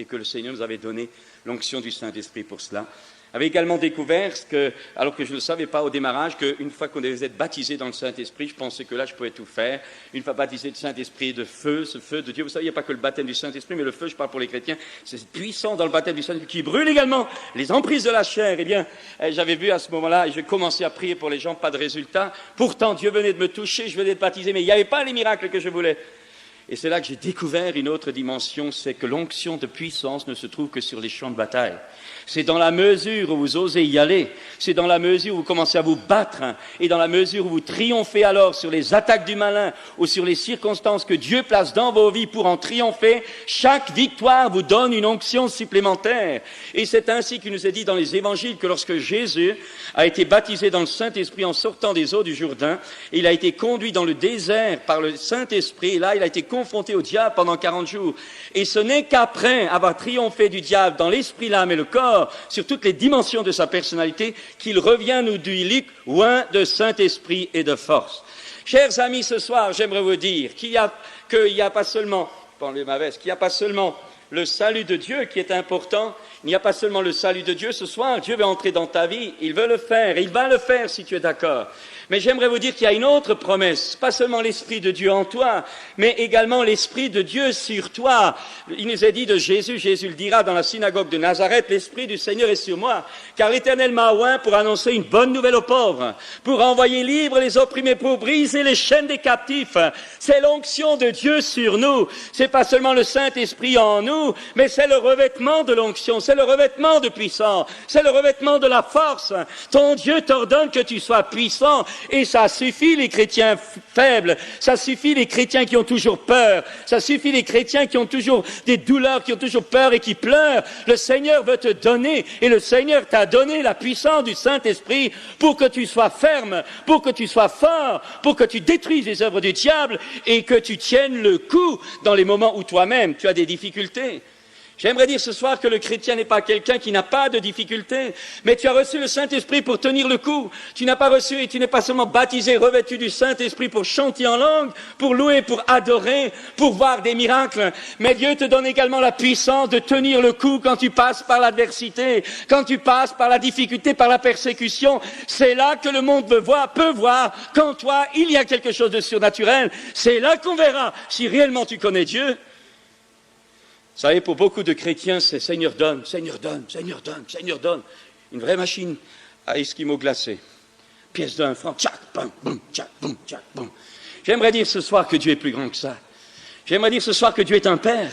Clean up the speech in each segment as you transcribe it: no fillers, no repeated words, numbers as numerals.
et que le Seigneur nous avait donné l'onction du Saint-Esprit pour cela. J'avais également découvert, alors que je ne le savais pas au démarrage, qu'une fois qu'on devait être baptisé dans le Saint-Esprit, je pensais que là, je pouvais tout faire. Une fois baptisé du Saint-Esprit et de feu, ce feu de Dieu, vous savez, il n'y a pas que le baptême du Saint-Esprit, mais le feu, je parle pour les chrétiens, c'est puissant dans le baptême du Saint-Esprit, qui brûle également les emprises de la chair. Eh bien, j'avais vu à ce moment-là, et j'ai commencé à prier pour les gens, pas de résultat. Pourtant, Dieu venait de me toucher, je venais d'être baptisé, mais il n'y avait pas les miracles que je voulais. Et c'est là que j'ai découvert une autre dimension, c'est que l'onction de puissance ne se trouve que sur les champs de bataille. C'est dans la mesure où vous osez y aller, c'est dans la mesure où vous commencez à vous battre, et dans la mesure où vous triomphez alors sur les attaques du malin ou sur les circonstances que Dieu place dans vos vies pour en triompher, chaque victoire vous donne une onction supplémentaire. Et c'est ainsi qu'il nous est dit dans les évangiles que lorsque Jésus a été baptisé dans le Saint-Esprit en sortant des eaux du Jourdain, il a été conduit dans le désert par le Saint-Esprit, et là il a été confronté au diable pendant 40 jours. Et ce n'est qu'après avoir triomphé du diable dans l'esprit, l'âme et le corps, sur toutes les dimensions de sa personnalité, qu'il revient nous dire loin de Saint-Esprit et de force. Chers amis, ce soir, j'aimerais vous dire qu'il n'y a pas seulement le salut de Dieu qui est important, il n'y a pas seulement le salut de Dieu. Ce soir, Dieu veut entrer dans ta vie, il veut le faire, et il va le faire si tu es d'accord. Mais j'aimerais vous dire qu'il y a une autre promesse, pas seulement l'Esprit de Dieu en toi, mais également l'Esprit de Dieu sur toi. Il nous est dit de Jésus, Jésus le dira dans la synagogue de Nazareth, l'Esprit du Seigneur est sur moi, car l'Éternel m'a oint pour annoncer une bonne nouvelle aux pauvres, pour envoyer libres les opprimés, pour briser les chaînes des captifs. C'est l'onction de Dieu sur nous. C'est pas seulement le Saint-Esprit en nous, mais c'est le revêtement de l'onction, c'est le revêtement de puissance, c'est le revêtement de la force. Ton Dieu t'ordonne que tu sois puissant. Et ça suffit les chrétiens faibles, ça suffit les chrétiens qui ont toujours peur, ça suffit les chrétiens qui ont toujours des douleurs, qui ont toujours peur et qui pleurent. Le Seigneur veut te donner, et le Seigneur t'a donné la puissance du Saint-Esprit pour que tu sois ferme, pour que tu sois fort, pour que tu détruises les œuvres du diable et que tu tiennes le coup dans les moments où toi-même tu as des difficultés. J'aimerais dire ce soir que le chrétien n'est pas quelqu'un qui n'a pas de difficultés, mais tu as reçu le Saint-Esprit pour tenir le coup. Tu n'as pas reçu et tu n'es pas seulement baptisé, revêtu du Saint-Esprit pour chanter en langue, pour louer, pour adorer, pour voir des miracles. Mais Dieu te donne également la puissance de tenir le coup quand tu passes par l'adversité, quand tu passes par la difficulté, par la persécution. C'est là que le monde peut voir qu'en toi, il y a quelque chose de surnaturel. C'est là qu'on verra si réellement tu connais Dieu. Vous savez, pour beaucoup de chrétiens, c'est Seigneur donne, Seigneur donne, Seigneur donne, Seigneur donne. Une vraie machine à esquimaux glacés. Pièce d'1 franc, tchac, boum, boum, tchac, boum, tchac, boum. J'aimerais dire ce soir que Dieu est plus grand que ça. J'aimerais dire ce soir que Dieu est un Père.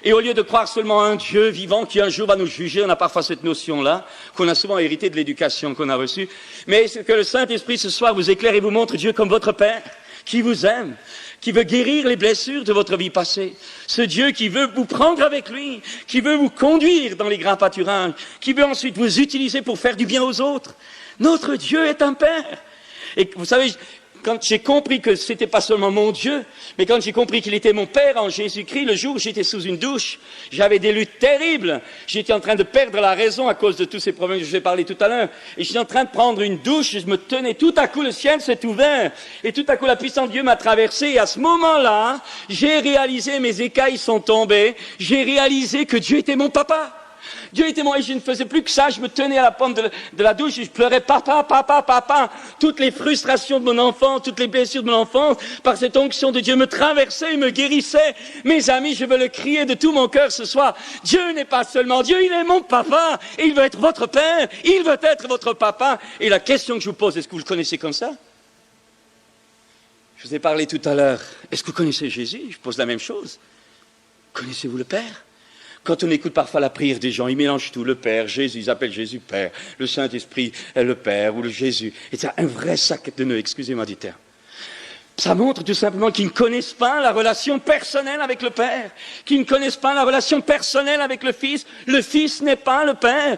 Et au lieu de croire seulement à un Dieu vivant qui un jour va nous juger, on a parfois cette notion-là, qu'on a souvent hérité de l'éducation qu'on a reçue, mais que le Saint-Esprit ce soir vous éclaire et vous montre Dieu comme votre Père, qui vous aime, qui veut guérir les blessures de votre vie passée. Ce Dieu qui veut vous prendre avec lui, qui veut vous conduire dans les grands pâturages, qui veut ensuite vous utiliser pour faire du bien aux autres. Notre Dieu est un Père. Et vous savez, quand j'ai compris que c'était pas seulement mon Dieu, mais quand j'ai compris qu'il était mon Père en Jésus-Christ, le jour où j'étais sous une douche, j'avais des luttes terribles. J'étais en train de perdre la raison à cause de tous ces problèmes que je vous ai parlé tout à l'heure. Et j'étais en train de prendre une douche, je me tenais, tout à coup le ciel s'est ouvert. Et tout à coup la puissance de Dieu m'a traversé. Et à ce moment-là, j'ai réalisé, mes écailles sont tombées, j'ai réalisé que Dieu était mon papa. Dieu était mon, et je ne faisais plus que ça, je me tenais à la pompe de la douche et je pleurais papa, papa, papa. Toutes les frustrations de mon enfance, toutes les blessures de mon enfance, par cette onction de Dieu me traversaient et me guérissaient. Mes amis, je veux le crier de tout mon cœur ce soir. Dieu n'est pas seulement Dieu, il est mon papa. Et il veut être votre Père, il veut être votre papa. Et la question que je vous pose, est-ce que vous le connaissez comme ça? Je vous ai parlé tout à l'heure. Est-ce que vous connaissez Jésus? Je pose la même chose. Connaissez-vous le Père? Quand on écoute parfois la prière des gens, ils mélangent tout, le Père, Jésus, ils appellent Jésus Père, le Saint-Esprit est le Père, ou le Jésus. Et c'est un vrai sac de nœuds, excusez-moi du terme. Ça montre tout simplement qu'ils ne connaissent pas la relation personnelle avec le Père, qu'ils ne connaissent pas la relation personnelle avec le Fils. Le Fils n'est pas le Père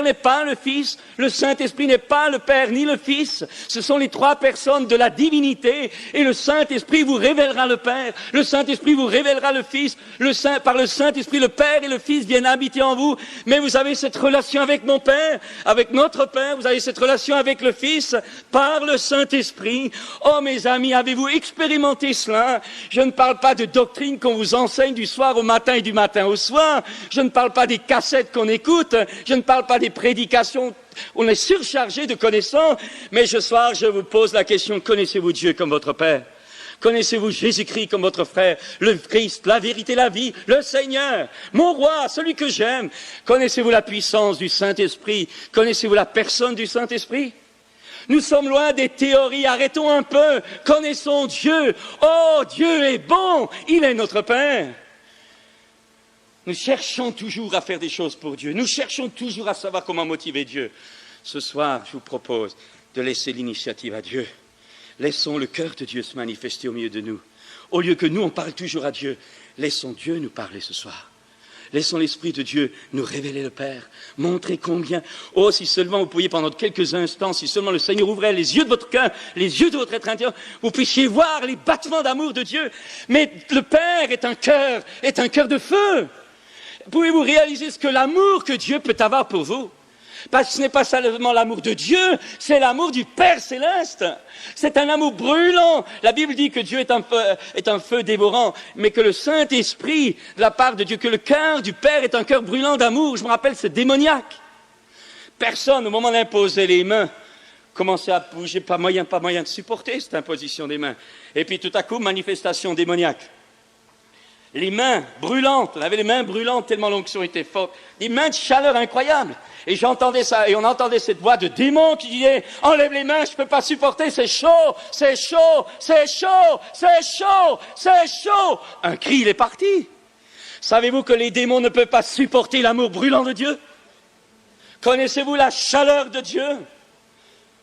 n'est pas le Fils, le Saint-Esprit n'est pas le Père ni le Fils. Ce sont les trois personnes de la divinité et le Saint-Esprit vous révélera le Père, le Saint-Esprit vous révélera le Fils, par le Saint-Esprit le Père et le Fils viennent habiter en vous. Mais vous avez cette relation avec mon Père, avec notre Père, vous avez cette relation avec le Fils par le Saint-Esprit. Oh mes amis, avec Avez-vous expérimenté cela? Je ne parle pas de doctrine qu'on vous enseigne du soir au matin et du matin au soir. Je ne parle pas des cassettes qu'on écoute. Je ne parle pas des prédications. On est surchargé de connaissances. Mais ce soir, je vous pose la question, connaissez-vous Dieu comme votre Père? Connaissez-vous Jésus-Christ comme votre frère, le Christ, la vérité, la vie, le Seigneur, mon roi, celui que j'aime? Connaissez-vous la puissance du Saint-Esprit? Connaissez-vous la personne du Saint-Esprit? Nous sommes loin des théories, arrêtons un peu, connaissons Dieu. Oh, Dieu est bon, il est notre Père. Nous cherchons toujours à faire des choses pour Dieu, nous cherchons toujours à savoir comment motiver Dieu. Ce soir, je vous propose de laisser l'initiative à Dieu. Laissons le cœur de Dieu se manifester au milieu de nous. Au lieu que nous, on parle toujours à Dieu, laissons Dieu nous parler ce soir. Laissons l'Esprit de Dieu nous révéler le Père, montrer combien, oh, si seulement vous pouviez pendant quelques instants, si seulement le Seigneur ouvrait les yeux de votre cœur, les yeux de votre être intérieur, vous puissiez voir les battements d'amour de Dieu. Mais le Père est un cœur de feu. Pouvez-vous réaliser ce que l'amour que Dieu peut avoir pour vous? Parce que ce n'est pas seulement l'amour de Dieu, c'est l'amour du Père céleste. C'est un amour brûlant. La Bible dit que Dieu est un feu dévorant, mais que le Saint-Esprit, de la part de Dieu, que le cœur du Père est un cœur brûlant d'amour. Je me rappelle, c'est démoniaque. Personne, au moment d'imposer les mains, commençait à bouger, pas moyen de supporter cette imposition des mains. Et puis tout à coup, manifestation démoniaque. Les mains brûlantes, on avait les mains brûlantes tellement l'onction était forte, des mains de chaleur incroyable. Et j'entendais ça, et on entendait cette voix de démon qui disait « Enlève les mains, je ne peux pas supporter, c'est chaud, c'est chaud, c'est chaud, c'est chaud, c'est chaud !» Un cri, il est parti. Savez-vous que les démons ne peuvent pas supporter l'amour brûlant de Dieu? Connaissez-vous la chaleur de Dieu?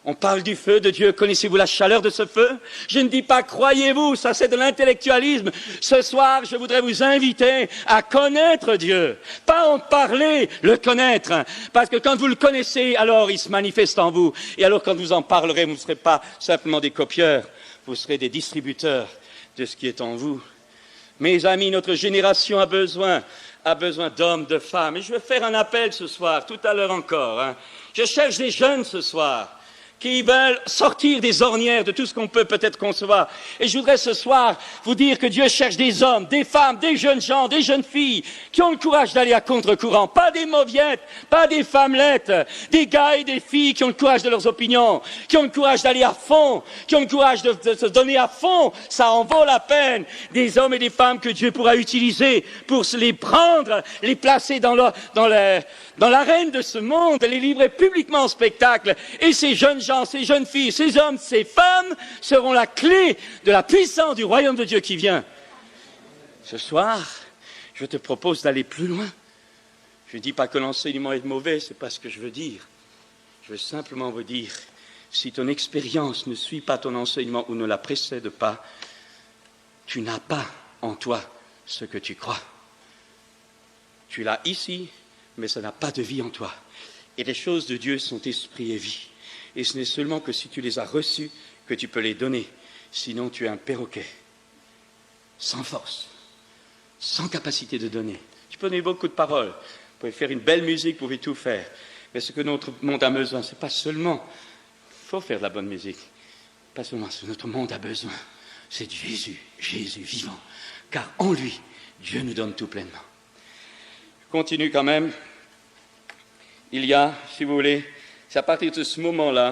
On parle du feu de Dieu. Connaissez-vous la chaleur de ce feu? Je ne dis pas croyez-vous, ça c'est de l'intellectualisme. Ce soir, je voudrais vous inviter à connaître Dieu. Pas en parler, le connaître. Parce que quand vous le connaissez, alors il se manifeste en vous. Et alors quand vous en parlerez, vous ne serez pas simplement des copieurs, vous serez des distributeurs de ce qui est en vous. Mes amis, notre génération a besoin d'hommes, de femmes. Et je vais faire un appel ce soir, tout à l'heure encore. Je cherche des jeunes ce soir, qui veulent sortir des ornières de tout ce qu'on peut peut-être concevoir. Et je voudrais ce soir vous dire que Dieu cherche des hommes, des femmes, des jeunes gens, des jeunes filles qui ont le courage d'aller à contre-courant. Pas des mauviettes, pas des femmelettes, des gars et des filles qui ont le courage de leurs opinions, qui ont le courage d'aller à fond, qui ont le courage de se donner à fond. Ça en vaut la peine. Des hommes et des femmes que Dieu pourra utiliser pour se les prendre, les placer dans l'arène de ce monde, les livrer publiquement en spectacle. Et ces jeunes gens, ces jeunes filles, ces hommes, ces femmes seront la clé de la puissance du royaume de Dieu qui vient. Ce soir, je te propose d'aller plus loin. Je ne dis pas que l'enseignement est mauvais, c'est pas ce que je veux dire. Je veux simplement vous dire, si ton expérience ne suit pas ton enseignement ou ne la précède pas, tu n'as pas en toi ce que tu crois. Tu l'as ici, mais ça n'a pas de vie en toi. Et les choses de Dieu sont esprit et vie. Et ce n'est seulement que si tu les as reçues que tu peux les donner. Sinon, tu es un perroquet, sans force, sans capacité de donner. Tu peux donner beaucoup de paroles, vous pouvez faire une belle musique, vous pouvez tout faire. Mais ce que notre monde a besoin, ce n'est pas seulement, il faut faire de la bonne musique, pas seulement ce que notre monde a besoin, c'est de Jésus, Jésus vivant. Car en lui, Dieu nous donne tout pleinement. Je continue quand même. Il y a, si vous voulez, c'est à partir de ce moment-là,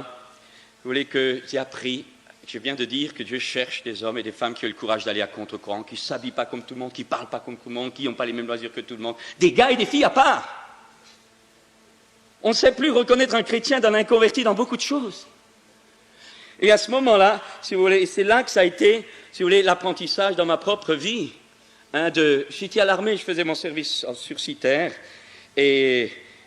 vous voulez que j'ai appris, je viens de dire que Dieu cherche des hommes et des femmes qui ont le courage d'aller à contre-courant, qui ne s'habillent pas comme tout le monde, qui ne parlent pas comme tout le monde, qui n'ont pas les mêmes loisirs que tout le monde, des gars et des filles à part. On ne sait plus reconnaître un chrétien d'un inconverti dans beaucoup de choses. Et à ce moment-là, si vous voulez, c'est là que ça a été, si vous voulez, l'apprentissage dans ma propre vie. J'étais à l'armée, je faisais mon service sur Citerre,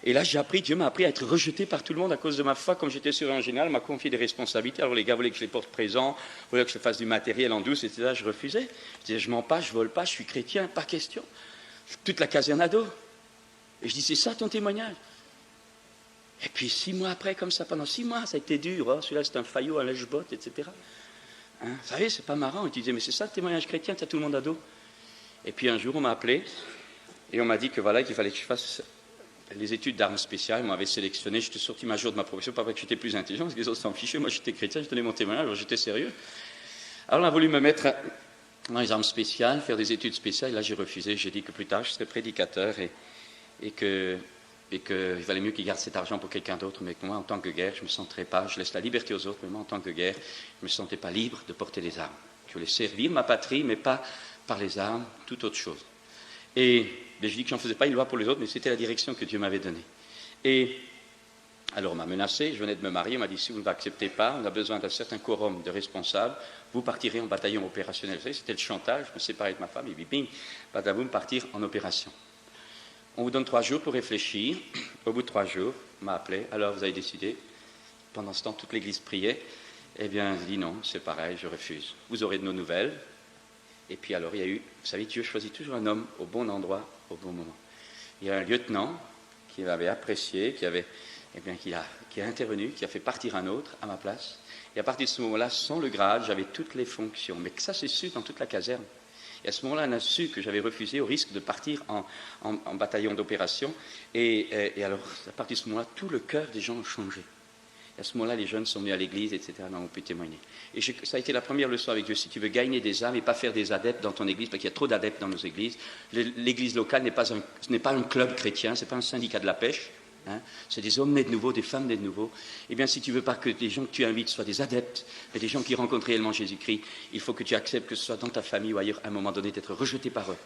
et là, Dieu m'a appris à être rejeté par tout le monde à cause de ma foi. Comme j'étais surveillant général, il m'a confié des responsabilités. Alors les gars voulaient que je les porte présents, voulaient que je fasse du matériel en douce, etc. Je refusais. Je disais, je mens pas, je vole pas, je suis chrétien, pas question. Toute la caserne ado. Et je dis, c'est ça ton témoignage? Et puis 6 mois après, comme ça, pendant 6 mois, ça a été dur. Oh, celui-là, c'est un faillot, un lèche-botte, etc. Vous savez, c'est pas marrant. Il disait, mais c'est ça le témoignage chrétien, t'as tout le monde ado. Et puis un jour, on m'a appelé et on m'a dit que voilà, qu'il fallait que je fasse les études d'armes spéciales. Ils m'avaient sélectionné, j'étais sorti ma jour de ma profession, pas parce que j'étais plus intelligent, parce que les autres s'en fichaient. Moi, j'étais chrétien, je donnais mon témoignage, alors j'étais sérieux. Alors, on a voulu me mettre dans les armes spéciales, faire des études spéciales. Là, j'ai refusé. J'ai dit que plus tard, je serais prédicateur et qu'il valait mieux qu'il garde cet argent pour quelqu'un d'autre, mais que moi, en tant que guerre, je ne me sentirais pas. Je laisse la liberté aux autres, mais moi, en tant que guerre, je ne me sentais pas libre de porter des armes. Je voulais servir ma patrie, mais pas par les armes, toute autre chose. Et je dis que je n'en faisais pas une loi pour les autres, mais c'était la direction que Dieu m'avait donnée. Et alors on m'a menacé, je venais de me marier, on m'a dit si vous ne l'acceptez pas, on a besoin d'un certain quorum de responsables, vous partirez en bataillon opérationnel. Vous savez, c'était le chantage, je me séparais de ma femme, et puis bing, vous me partir en opération. On vous donne 3 jours pour réfléchir. Au bout de 3 jours, on m'a appelé, alors vous avez décidé. Pendant ce temps, toute l'église priait. Eh bien, je dis non, c'est pareil, je refuse. Vous aurez de nos nouvelles. Et puis alors, il y a eu, vous savez, Dieu choisit toujours un homme au bon endroit, au bon moment. Il y a un lieutenant qui m'avait apprécié, qui a intervenu, qui a fait partir un autre à ma place. Et à partir de ce moment-là, sans le grade, j'avais toutes les fonctions. Mais ça, c'est su dans toute la caserne. Et à ce moment-là, on a su que j'avais refusé au risque de partir en bataillon d'opération. Et alors, à partir de ce moment-là, tout le cœur des gens a changé. Et à ce moment-là, les jeunes sont venus à l'église, etc. Là, on peut témoigner. Et ça a été la première leçon avec Dieu. Si tu veux gagner des âmes et pas faire des adeptes dans ton église, parce qu'il y a trop d'adeptes dans nos églises, l'église locale ce n'est pas un club chrétien, ce n'est pas un syndicat de la pêche. Hein, c'est des hommes nés de nouveau, des femmes nées de nouveau. Eh bien, si tu veux pas que les gens que tu invites soient des adeptes, mais des gens qui rencontrent réellement Jésus-Christ, il faut que tu acceptes que ce soit dans ta famille ou ailleurs, à un moment donné, d'être rejeté par eux.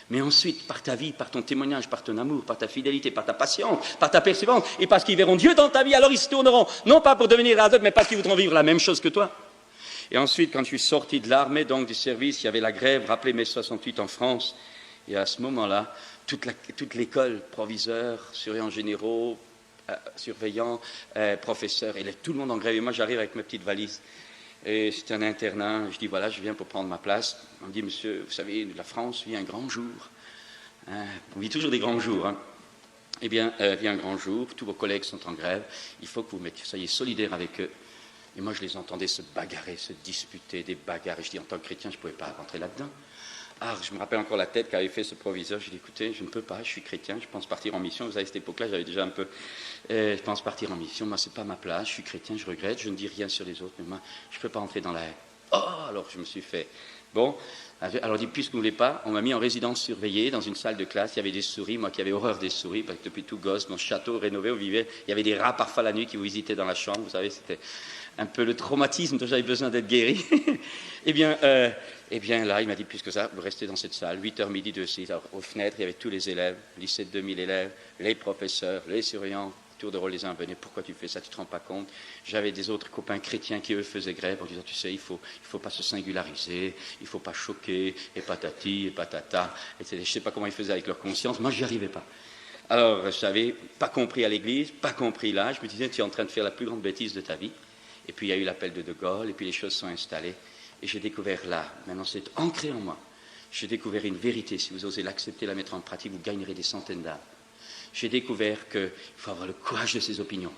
Mais ensuite, par ta vie, par ton témoignage, par ton amour, par ta fidélité, par ta patience, par ta persévérance, et parce qu'ils verront Dieu dans ta vie, alors ils se tourneront, non pas pour devenir adeptes, mais parce qu'ils voudront vivre la même chose que toi. Et ensuite, quand je suis sorti de l'armée, donc du service, il y avait la grève, rappelez mai 68 en France, et à ce moment-là, toute l'école, proviseurs, surveillants généraux, surveillants, professeurs, et tout le monde en grève. Et moi, j'arrive avec ma petite valise. Et c'est un internat. Je dis, voilà, je viens pour prendre ma place. On me dit, monsieur, vous savez, la France vit un grand jour. Hein, on vit toujours des grands jours. Hein. Eh bien, vient un grand jour. Tous vos collègues sont en grève. Il faut que vous soyez solidaires avec eux. Et moi, je les entendais se bagarrer, se disputer, des bagarres. Et je dis, en tant que chrétien, je ne pouvais pas rentrer là-dedans. Ah, je me rappelle encore la tête qu'avait fait ce proviseur. Je lui ai dit, écoutez, je ne peux pas, je suis chrétien, je pense partir en mission. Vous savez, à cette époque-là, j'avais déjà un peu... je pense partir en mission. Moi, ce n'est pas ma place, je suis chrétien, je regrette, je ne dis rien sur les autres, mais moi, je ne peux pas entrer dans la haine. Oh, alors je me suis fait... Bon, alors dit, puisque vous ne voulez pas, on m'a mis en résidence surveillée dans une salle de classe. Il y avait des souris, moi qui avais horreur des souris, parce que depuis tout gosse, dans ce château rénové où on vivait, il y avait des rats parfois la nuit qui vous visitaient dans la chambre. Vous savez, c'était un peu le traumatisme dont j'avais besoin d'être guéri. Eh bien, là, il m'a dit, puisque ça, vous restez dans cette salle, 8h midi, 2h06. Alors, aux fenêtres, il y avait tous les élèves, lycée de 2000 élèves, les professeurs, les surveillants, tour de rôle, les uns venaient, pourquoi tu fais ça, tu ne te rends pas compte. J'avais des autres copains chrétiens qui, eux, faisaient grève en disant, tu sais, il faut pas se singulariser, il ne faut pas choquer, et patati, et patata, etc. Je ne sais pas comment ils faisaient avec leur conscience, moi, je n'y arrivais pas. Alors, je n'avais pas compris à l'église, pas compris là, je me disais, tu es en train de faire la plus grande bêtise de ta vie. Et puis, il y a eu l'appel de Gaulle, et puis les choses sont installées. Et j'ai découvert là, maintenant c'est ancré en moi, j'ai découvert une vérité, si vous osez l'accepter, la mettre en pratique, vous gagnerez des centaines d'âmes. J'ai découvert qu'il faut avoir le courage de ses opinions.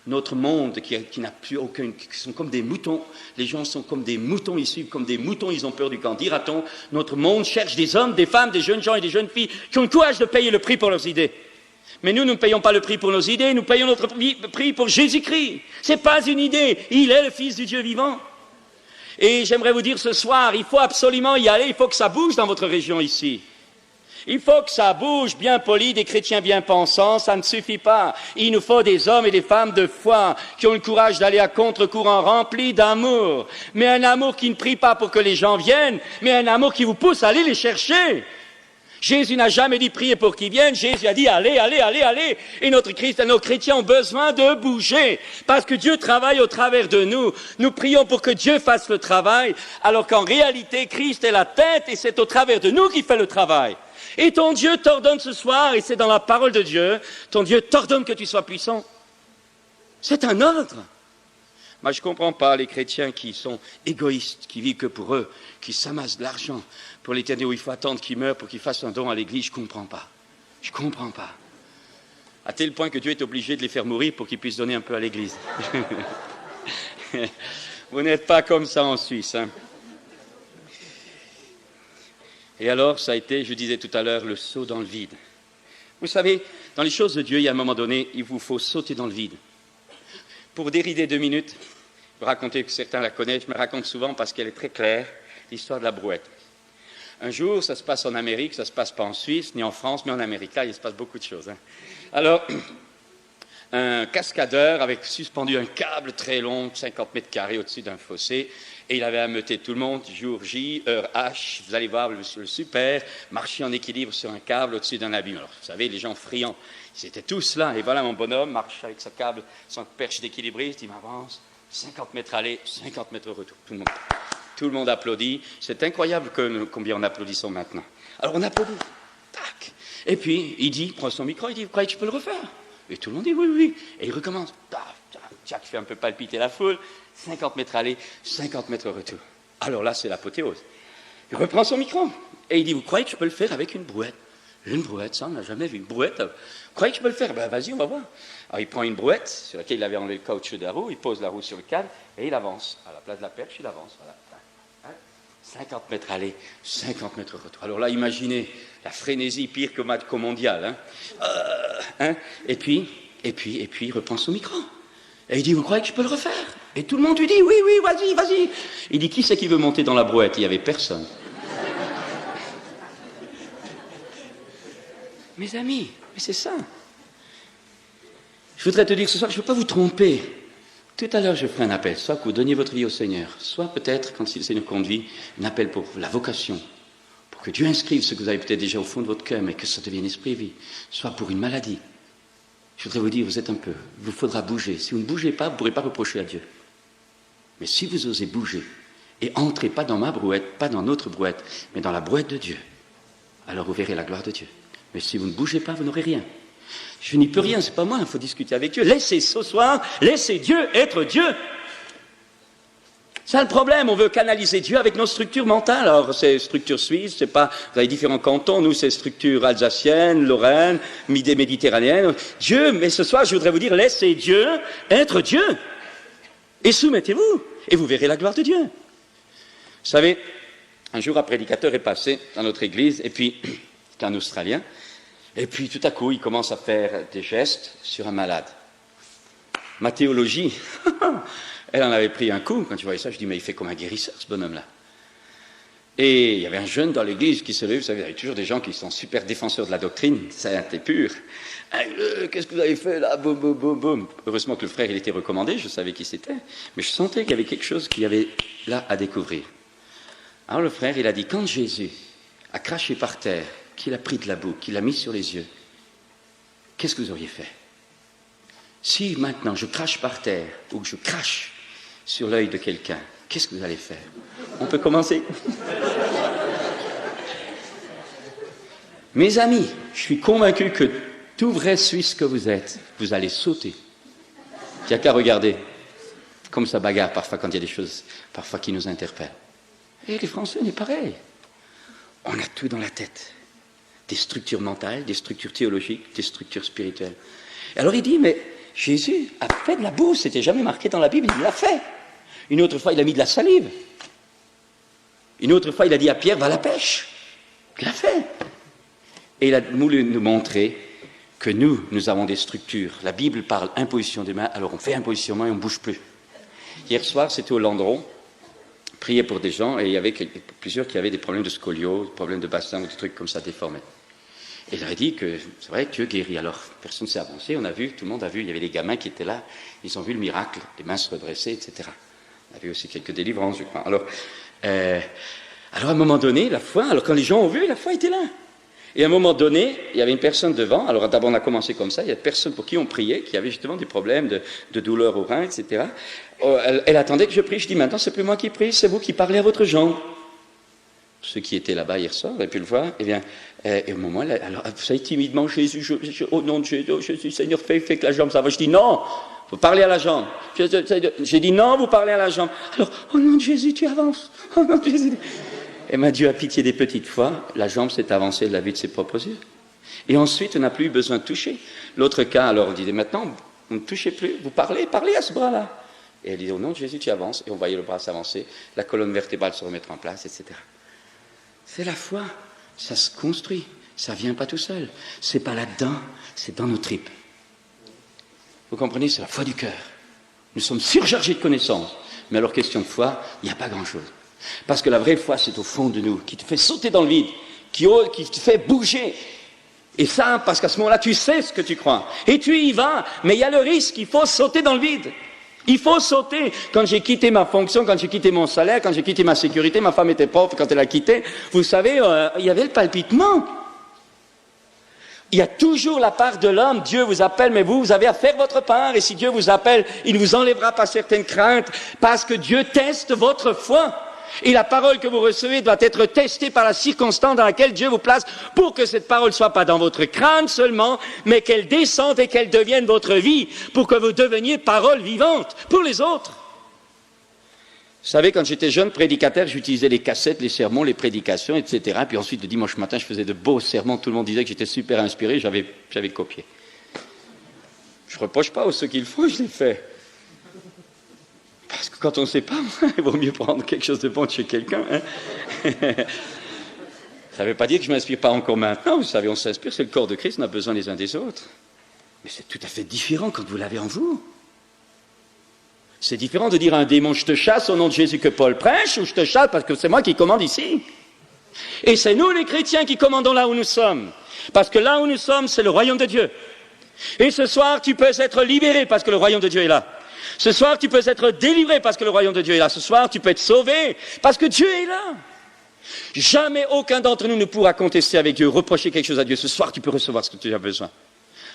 Notre monde qui n'a plus aucun, qui sont comme des moutons, les gens sont comme des moutons, ils suivent comme des moutons, ils ont peur du camp, dira-t-on. Notre monde cherche des hommes, des femmes, des jeunes gens et des jeunes filles qui ont le courage de payer le prix pour leurs idées. Mais nous ne payons pas le prix pour nos idées, nous payons notre prix pour Jésus-Christ. Ce n'est pas une idée, il est le Fils du Dieu vivant. Et j'aimerais vous dire ce soir, il faut absolument y aller, il faut que ça bouge dans votre région ici. Il faut que ça bouge, bien poli, des chrétiens bien pensants, ça ne suffit pas. Il nous faut des hommes et des femmes de foi qui ont le courage d'aller à contre-courant, remplis d'amour. Mais un amour qui ne prie pas pour que les gens viennent, mais un amour qui vous pousse à aller les chercher. Jésus n'a jamais dit prier pour qu'ils viennent, Jésus a dit allez, allez, allez, allez. Et nos chrétiens ont besoin de bouger, parce que Dieu travaille au travers de nous. Nous prions pour que Dieu fasse le travail, alors qu'en réalité, Christ est la tête et c'est au travers de nous qu'il fait le travail. Et ton Dieu t'ordonne ce soir, et c'est dans la parole de Dieu, ton Dieu t'ordonne que tu sois puissant. C'est un ordre. Moi, je ne comprends pas les chrétiens qui sont égoïstes, qui vivent que pour eux, qui s'amassent de l'argent pour l'éternité où il faut attendre qu'ils meurent pour qu'ils fassent un don à l'église. Je ne comprends pas. Je ne comprends pas. À tel point que Dieu est obligé de les faire mourir pour qu'ils puissent donner un peu à l'église. Vous n'êtes pas comme ça en Suisse. Hein. Et alors, ça a été, je disais tout à l'heure, le saut dans le vide. Vous savez, dans les choses de Dieu, il y a un moment donné, il vous faut sauter dans le vide. Pour dérider 2 minutes, peux raconter que certains la connaissent, je me raconte souvent parce qu'elle est très claire, l'histoire de la brouette. Un jour, ça se passe en Amérique, ça ne se passe pas en Suisse, ni en France, mais en Amérique. Là, il se passe beaucoup de choses. Alors, un cascadeur avait suspendu un câble très long, 50 mètres carrés au-dessus d'un fossé, et il avait ameuté tout le monde, jour J, heure H, vous allez voir le super, marcher en équilibre sur un câble au-dessus d'un abîme. Alors, vous savez, les gens friands, ils étaient tous là, et voilà mon bonhomme, marche avec sa câble, son perche d'équilibriste, il m'avance, 50 mètres aller, 50 mètres retour, tout le monde applaudit, c'est incroyable combien on applaudissons maintenant. Alors on applaudit, tac, et puis il prend son micro, il dit, vous croyez que je peux le refaire? Et tout le monde dit oui, oui, et il recommence, Jack fait un peu palpiter la foule, 50 mètres aller, 50 mètres retour. Alors là, c'est l'apothéose. Il reprend son micro, et il dit, vous croyez que je peux le faire avec une brouette? Une brouette, ça, on n'a jamais vu. Une brouette, vous croyez que je peux le faire? Ben vas-y, on va voir. Alors il prend une brouette, sur laquelle il avait enlevé le caoutchouc de la roue, il pose la roue sur le câble, et il avance. À la place de la perche, il avance, voilà. 50 mètres aller, 50 mètres retour. Alors là, imaginez la frénésie pire qu'au mondial. Et puis, il reprend son micro. Et il dit, vous croyez que je peux le refaire? Et tout le monde lui dit, oui, oui, vas-y, vas-y. Il dit, qui c'est qui veut monter dans la brouette? Il n'y avait personne. Mes amis, mais c'est ça. Je voudrais te dire ce soir, je ne veux pas vous tromper. Tout à l'heure, je ferai un appel, soit que vous donniez votre vie au Seigneur, soit peut-être, quand le Seigneur conduit, un appel pour la vocation, pour que Dieu inscrive ce que vous avez peut-être déjà au fond de votre cœur, mais que ça devienne esprit et vie, soit pour une maladie. Je voudrais vous dire, vous êtes un peu, il vous faudra bouger. Si vous ne bougez pas, vous ne pourrez pas reprocher à Dieu. Mais si vous osez bouger, et entrez pas dans ma brouette, pas dans notre brouette, mais dans la brouette de Dieu, alors vous verrez la gloire de Dieu. Mais si vous ne bougez pas, vous n'aurez rien. Je n'y peux rien, c'est pas moi, il faut discuter avec Dieu. Laissez ce soir, laissez Dieu être Dieu. C'est le problème, on veut canaliser Dieu avec nos structures mentales. Alors, c'est structure suisse, c'est pas, vous avez différents cantons, nous, c'est structure alsacienne, lorraine, méditerranéenne. Dieu, mais ce soir, je voudrais vous dire, laissez Dieu être Dieu. Et soumettez-vous, et vous verrez la gloire de Dieu. Vous savez, un jour, un prédicateur est passé dans notre église, et puis, c'était un Australien, et puis tout à coup, il commence à faire des gestes sur un malade. Ma théologie, elle en avait pris un coup. Quand tu voyais ça, je dis, mais il fait comme un guérisseur, ce bonhomme-là. Et il y avait un jeune dans l'église qui se levait, vous savez, il y avait toujours des gens qui sont super défenseurs de la doctrine, sainte et pure. Qu'est-ce que vous avez fait là? Boum, boum, boum, boum. Heureusement que le frère, il était recommandé, je savais qui c'était, mais je sentais qu'il y avait quelque chose qu'il y avait là à découvrir. Alors le frère, il a dit, quand Jésus a craché par terre, qu'il a pris de la boue, qu'il l'a mis sur les yeux, qu'est-ce que vous auriez fait? Si maintenant je crache par terre, ou que je crache sur l'œil de quelqu'un, qu'est-ce que vous allez faire? On peut commencer? Mes amis, je suis convaincu que tout vrai Suisse que vous êtes, vous allez sauter. Il n'y a qu'à regarder, comme ça bagarre parfois quand il y a des choses parfois qui nous interpellent. Et les Français, on est pareil. On a tout dans la tête. Des structures mentales, des structures théologiques, des structures spirituelles. Et alors il dit, mais Jésus a fait de la boue, c'était jamais marqué dans la Bible, il l'a fait. Une autre fois, il a mis de la salive. Une autre fois, il a dit à Pierre, va à la pêche. Il l'a fait. Et il a voulu nous montrer que nous avons des structures. La Bible parle imposition des mains, alors on fait imposition des mains et on ne bouge plus. Hier soir, c'était au Landron, prier pour des gens, et il y avait plusieurs qui avaient des problèmes de scoliose, des problèmes de bassin ou des trucs comme ça déformés. Et il a dit que c'est vrai que Dieu guérit. Alors, personne ne s'est avancé, on a vu, tout le monde a vu, il y avait des gamins qui étaient là, ils ont vu le miracle, les mains se redressaient, etc. On a vu aussi quelques délivrances, je crois. Alors à un moment donné, la foi, alors quand les gens ont vu, la foi était là. Et à un moment donné, il y avait une personne devant, alors d'abord on a commencé comme ça, il y a une personne pour qui on priait, qui avait justement des problèmes de douleur au rein, etc. Elle attendait que je prie, je dis maintenant c'est plus moi qui prie, c'est vous qui parlez à votre jambe. Ceux qui étaient là-bas hier soir, vous avez pu le voir, eh bien, et au moment, alors, vous savez, timidement, Jésus, au nom de Jésus, Seigneur, fais que la jambe ça va. Je dis non, vous parlez à la jambe. J'ai dit non, vous parlez à la jambe. Alors, au nom de Jésus, tu avances. Au nom de Jésus. Et ma Dieu a pitié des petites fois, la jambe s'est avancée de la vue de ses propres yeux. Et ensuite, on n'a plus eu besoin de toucher. L'autre cas, alors, on disait maintenant, vous ne touchez plus, vous parlez à ce bras-là. Et elle disait au nom de Jésus, tu avances. Et on voyait le bras s'avancer, la colonne vertébrale se remettre en place, etc. C'est la foi, ça se construit, ça ne vient pas tout seul. C'est pas là-dedans, c'est dans nos tripes. Vous comprenez, c'est la foi du cœur. Nous sommes surchargés de connaissances. Mais alors, question de foi, il n'y a pas grand-chose. Parce que la vraie foi, c'est au fond de nous, qui te fait sauter dans le vide, qui te fait bouger. Et ça, parce qu'à ce moment-là, tu sais ce que tu crois. Et tu y vas, mais il y a le risque, il faut sauter dans le vide. Il faut sauter. Quand j'ai quitté ma fonction, quand j'ai quitté mon salaire, quand j'ai quitté ma sécurité, ma femme était prof, quand elle a quitté, vous savez, il y avait le palpitement. Il y a toujours la part de l'homme. Dieu vous appelle, mais vous avez à faire votre part. Et si Dieu vous appelle, il ne vous enlèvera pas certaines craintes, parce que Dieu teste votre foi. Et la parole que vous recevez doit être testée par la circonstance dans laquelle Dieu vous place, pour que cette parole ne soit pas dans votre crâne seulement, mais qu'elle descende et qu'elle devienne votre vie, pour que vous deveniez parole vivante pour les autres. Vous savez, quand j'étais jeune prédicateur, j'utilisais les cassettes, les sermons, les prédications, etc. Puis ensuite, le dimanche matin, je faisais de beaux sermons. Tout le monde disait que j'étais super inspiré. J'avais copié. Je ne reproche pas aux ceux qui le font, je l'ai fait. Parce que quand on ne sait pas, il vaut mieux prendre quelque chose de bon de chez quelqu'un. Hein. Ça ne veut pas dire que je ne m'inspire pas encore maintenant. Vous savez, on s'inspire, c'est le corps de Christ, on a besoin les uns des autres. Mais c'est tout à fait différent quand vous l'avez en vous. C'est différent de dire à un démon, je te chasse au nom de Jésus que Paul prêche, ou je te chasse parce que c'est moi qui commande ici. Et c'est nous les chrétiens qui commandons là où nous sommes. Parce que là où nous sommes, c'est le royaume de Dieu. Et ce soir, tu peux être libéré parce que le royaume de Dieu est là. Ce soir, tu peux être délivré parce que le royaume de Dieu est là. Ce soir, tu peux être sauvé parce que Dieu est là. Jamais aucun d'entre nous ne pourra contester avec Dieu, reprocher quelque chose à Dieu. Ce soir, tu peux recevoir ce que tu as besoin.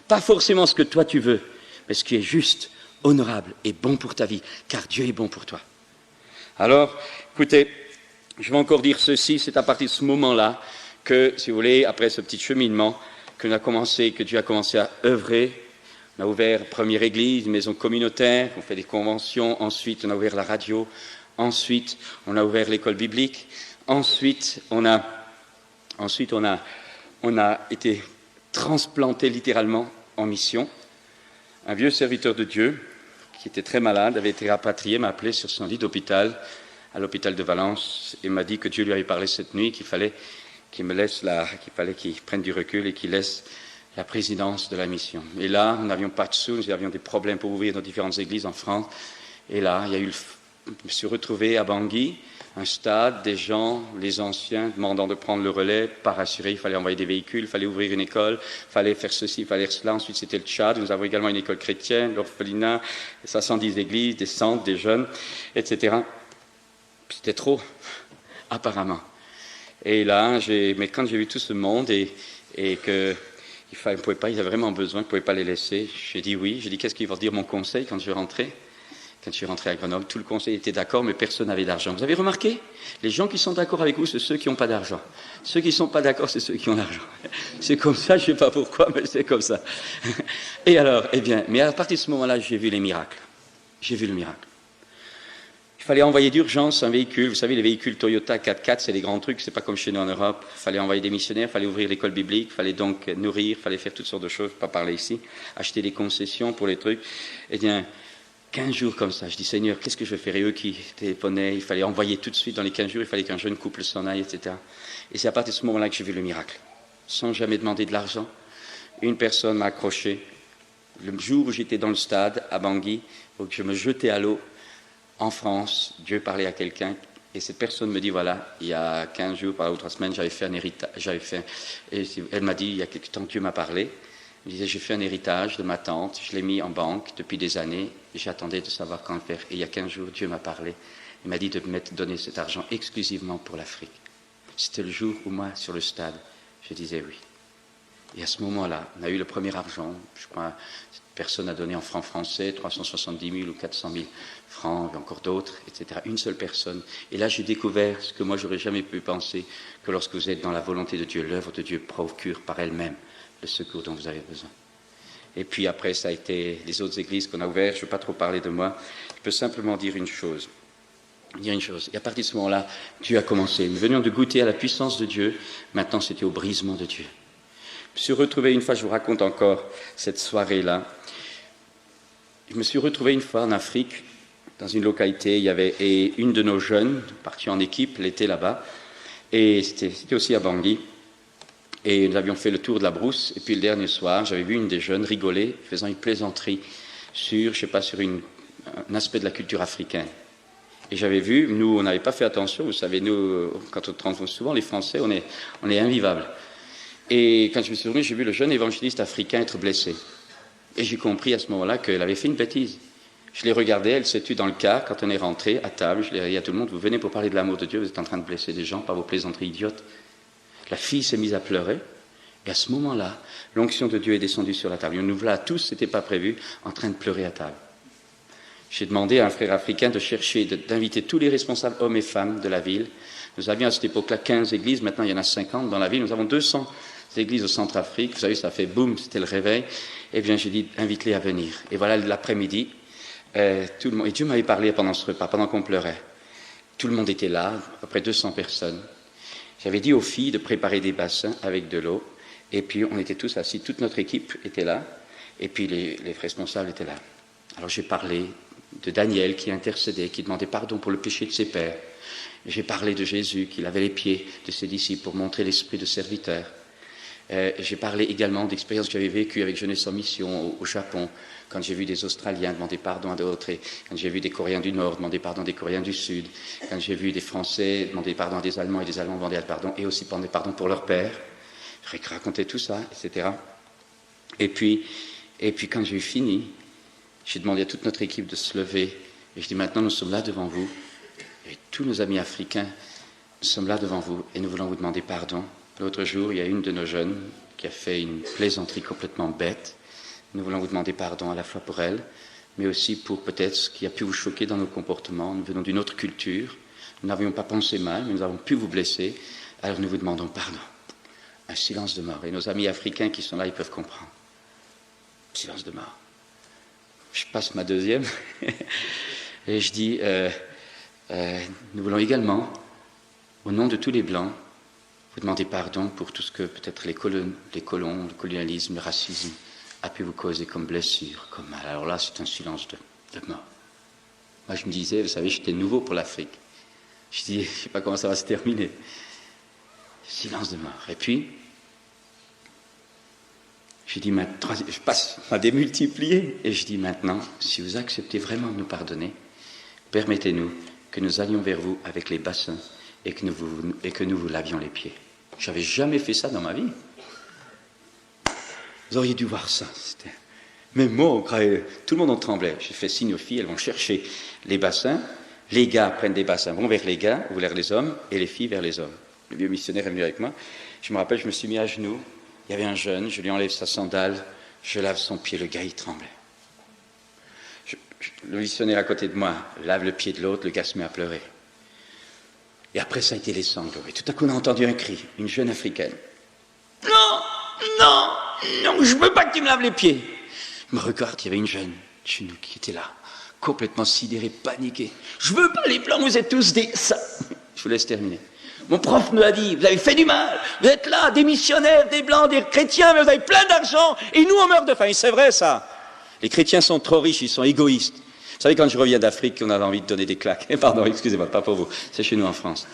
Pas forcément ce que toi tu veux, mais ce qui est juste, honorable et bon pour ta vie, car Dieu est bon pour toi. Alors, écoutez, je vais encore dire ceci, c'est à partir de ce moment-là que, si vous voulez, après ce petit cheminement, que Dieu a commencé à œuvrer. On a ouvert première église, une maison communautaire, on fait des conventions, ensuite on a ouvert la radio, ensuite on a ouvert l'école biblique, ensuite on a été transplanté littéralement en mission. Un vieux serviteur de Dieu, qui était très malade, avait été rapatrié, m'a appelé sur son lit d'hôpital, à l'hôpital de Valence, et m'a dit que Dieu lui avait parlé cette nuit, qu'il fallait qu'il prenne du recul et qu'il laisse la présidence de la mission. Et là, nous n'avions pas de sous, nous avions des problèmes pour ouvrir nos différentes églises en France. Et là, je me suis retrouvé à Bangui, un stade, des gens, les anciens, demandant de prendre le relais, pas rassurés, il fallait envoyer des véhicules, il fallait ouvrir une école, il fallait faire ceci, il fallait faire cela. Ensuite, c'était le Tchad. Nous avons également une école chrétienne, l'orphelinat, 70 églises, des centres, des jeunes, etc. C'était trop, apparemment. Et là, mais quand j'ai vu tout ce monde et que on ne pouvait pas, ils avaient vraiment besoin, on ne pouvait pas les laisser. J'ai dit oui. J'ai dit qu'est-ce qu'il va dire mon conseil quand je rentrais. Quand je suis rentré à Grenoble, tout le conseil était d'accord, mais personne n'avait d'argent. Vous avez remarqué? Les gens qui sont d'accord avec vous, c'est ceux qui n'ont pas d'argent. Ceux qui ne sont pas d'accord, c'est ceux qui ont l'argent. C'est comme ça, je ne sais pas pourquoi, mais c'est comme ça. Et alors, mais à partir de ce moment-là, j'ai vu les miracles. J'ai vu le miracle. Il fallait envoyer d'urgence un véhicule. Vous savez, les véhicules Toyota 4x4, c'est des grands trucs, c'est pas comme chez nous en Europe. Il fallait envoyer des missionnaires, il fallait ouvrir l'école biblique, il fallait donc nourrir, il fallait faire toutes sortes de choses, pas parler ici, acheter des concessions pour les trucs. 15 jours comme ça, je dis Seigneur, qu'est-ce que je vais faire? Et eux qui téléphonaient, il fallait envoyer tout de suite dans les 15 jours, il fallait qu'un jeune couple s'en aille, etc. Et c'est à partir de ce moment-là que j'ai vu le miracle. Sans jamais demander de l'argent, une personne m'a accroché. Le jour où j'étais dans le stade, à Bangui, où je me jetais à l'eau, en France, Dieu parlait à quelqu'un, et cette personne me dit, voilà, il y a 15 jours, par là ou 3 semaines, j'avais fait un héritage, et elle m'a dit, il y a quelque temps, Dieu m'a parlé, il disait, j'ai fait un héritage de ma tante, je l'ai mis en banque depuis des années, et j'attendais de savoir quand le faire, et il y a 15 jours, Dieu m'a parlé, il m'a dit de donner cet argent exclusivement pour l'Afrique. C'était le jour où moi, sur le stade, je disais oui. Et à ce moment-là, on a eu le premier argent, je crois, cette personne a donné en francs français 370 000 ou 400 000 francs, et encore d'autres, etc. Une seule personne. Et là, j'ai découvert ce que moi, j'aurais jamais pu penser, que lorsque vous êtes dans la volonté de Dieu, l'œuvre de Dieu procure par elle-même le secours dont vous avez besoin. Et puis après, ça a été les autres églises qu'on a ouvertes. Je ne veux pas trop parler de moi. Je peux simplement dire une chose. Et à partir de ce moment-là, Dieu a commencé. Nous venions de goûter à la puissance de Dieu. Maintenant, c'était au brisement de Dieu. Je me suis retrouvé une fois, je vous raconte encore cette soirée-là. Je me suis retrouvé une fois en Afrique, dans une localité, et une de nos jeunes, partie en équipe, elle était là-bas, et c'était aussi à Bangui, et nous avions fait le tour de la brousse, et puis le dernier soir, j'avais vu une des jeunes rigoler, faisant une plaisanterie sur un aspect de la culture africaine. Et j'avais vu, nous, on n'avait pas fait attention, vous savez, nous, quand on transforme souvent, les Français, on est invivables. Et quand je me suis retourné, j'ai vu le jeune évangéliste africain être blessé. Et j'ai compris à ce moment-là qu'elle avait fait une bêtise. Je l'ai regardée, elle s'est tue dans le car, quand on est rentré à table, je l'ai dit à tout le monde, vous venez pour parler de l'amour de Dieu, vous êtes en train de blesser des gens par vos plaisanteries idiotes. La fille s'est mise à pleurer, et à ce moment-là, l'onction de Dieu est descendue sur la table. Et nous voilà tous, ce n'était pas prévu, en train de pleurer à table. J'ai demandé à un frère africain de chercher, d'inviter tous les responsables, hommes et femmes de la ville. Nous avions à cette époque-là 15 églises, maintenant il y en a 50 dans la ville. Nous avons 200 églises au Centrafrique. Vous savez, ça fait boum, c'était le réveil. Eh bien, j'ai dit, invite-les à venir. Et voilà, l'après-midi, tout le monde, et Dieu m'avait parlé pendant ce repas, pendant qu'on pleurait. Tout le monde était là, à peu près 200 personnes. J'avais dit aux filles de préparer des bassins avec de l'eau. Et puis, on était tous assis, toute notre équipe était là. Et puis, les responsables étaient là. Alors, j'ai parlé de Daniel qui intercédait, qui demandait pardon pour le péché de ses pères. J'ai parlé de Jésus qui lavait les pieds de ses disciples pour montrer l'esprit de serviteur. J'ai parlé également d'expériences que j'avais vécues avec Jeunesse en Mission au Japon, quand j'ai vu des Australiens demander pardon à d'autres, et quand j'ai vu des Coréens du Nord demander pardon à des Coréens du Sud, quand j'ai vu des Français demander pardon à des Allemands et des Allemands demander pardon, et aussi demander pardon pour leur père. J'ai raconté tout ça, etc. Et puis quand j'ai eu fini, j'ai demandé à toute notre équipe de se lever, et je dis maintenant nous sommes là devant vous, et tous nos amis africains, nous sommes là devant vous, et nous voulons vous demander pardon. L'autre jour, il y a une de nos jeunes qui a fait une plaisanterie complètement bête. Nous voulons vous demander pardon à la fois pour elle, mais aussi pour peut-être ce qui a pu vous choquer dans nos comportements. Nous venons d'une autre culture, nous n'avions pas pensé mal, mais nous avons pu vous blesser, alors nous vous demandons pardon. Un silence de mort, et nos amis africains qui sont là, ils peuvent comprendre. Silence de mort. Je passe ma deuxième, et je dis, nous voulons également, au nom de tous les Blancs, vous demander pardon pour tout ce que peut-être les colons, le colonialisme, le racisme a pu vous causer comme blessure, comme mal. Alors là, c'est un silence de mort. Moi, je me disais, vous savez, j'étais nouveau pour l'Afrique. Je dis, je ne sais pas comment ça va se terminer. Silence de mort. Et puis, je dis, je passe à démultiplier, et je dis maintenant, si vous acceptez vraiment de nous pardonner, permettez-nous que nous allions vers vous avec les bassins et que nous vous lavions les pieds. Je n'avais jamais fait ça dans ma vie. Vous auriez dû voir ça. Même moi, on croyait, tout le monde en tremblait. J'ai fait signe aux filles, elles vont chercher les bassins. Les gars prennent des bassins, vont vers les gars, ou vers les hommes, et les filles vers les hommes. Le vieux missionnaire est venu avec moi. Je me rappelle, je me suis mis à genoux. Il y avait un jeune, je lui enlève sa sandale, je lave son pied, le gars, il tremblait. Le missionnaire à côté de moi lave le pied de l'autre, le gars se met à pleurer. Et après, ça a été les sanglots. Et tout à coup, on a entendu un cri, une jeune africaine. « Non, non, non, je ne veux pas que tu me laves les pieds !» Je me regarde, il y avait une jeune chez nous qui était là, complètement sidérée, paniquée. « Je ne veux pas les Blancs, vous êtes tous des... » Je vous laisse terminer. Mon prof nous a dit, vous avez fait du mal, vous êtes là, des missionnaires, des Blancs, des chrétiens, mais vous avez plein d'argent, et nous, on meurt de faim. Et c'est vrai, ça. Les chrétiens sont trop riches, ils sont égoïstes. Vous savez, quand je reviens d'Afrique, on a envie de donner des claques. Pardon, excusez-moi, pas pour vous. C'est chez nous en France.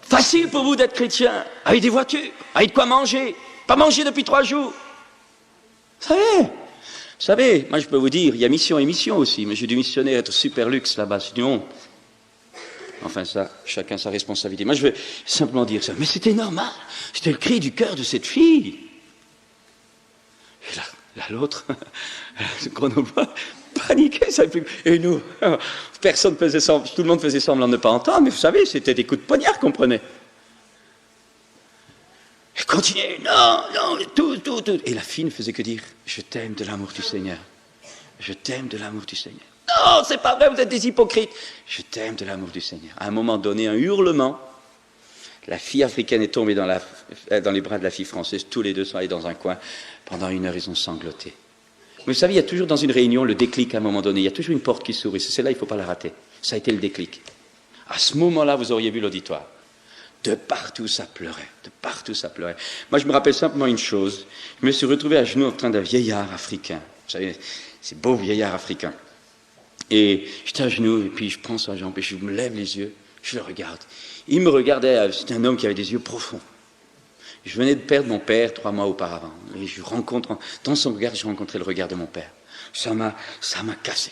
Facile pour vous d'être chrétien, avec des voitures, avec de quoi manger, pas manger depuis 3 jours. Vous savez, moi je peux vous dire, il y a mission et mission aussi, mais j'ai dû missionnaire être super luxe là-bas, c'est une honte. Enfin ça, chacun sa responsabilité. Moi je veux simplement dire ça, mais c'était normal, c'était le cri du cœur de cette fille. Et là l'autre, paniquait, ça plus. Et nous, personne faisait semblant, tout le monde faisait semblant de ne pas entendre, mais vous savez, c'était des coups de poignard qu'on prenait. Et continuez, non, tout. Et la fille ne faisait que dire, je t'aime de l'amour du Seigneur. Je t'aime de l'amour du Seigneur. Non, c'est pas vrai, vous êtes des hypocrites. Je t'aime de l'amour du Seigneur. À un moment donné, un hurlement. La fille africaine est tombée dans les bras de la fille française. Tous les deux sont allés dans un coin. Pendant 1 heure, ils ont sangloté. Mais vous savez, il y a toujours dans une réunion le déclic à un moment donné. Il y a toujours une porte qui s'ouvre. Et c'est celle-là, il ne faut pas la rater. Ça a été le déclic. À ce moment-là, vous auriez vu l'auditoire. De partout, ça pleurait. De partout, ça pleurait. Moi, je me rappelle simplement une chose. Je me suis retrouvé à genoux en train d'un vieillard africain. Vous savez, ces beaux vieillards africains. Et j'étais à genoux, et puis je prends sa jambe, et je me lève les yeux, je le regarde. Il me regardait, c'était un homme qui avait des yeux profonds. Je venais de perdre mon père 3 mois auparavant. Et je rencontre, dans son regard, je rencontrais le regard de mon père. Ça m'a cassé.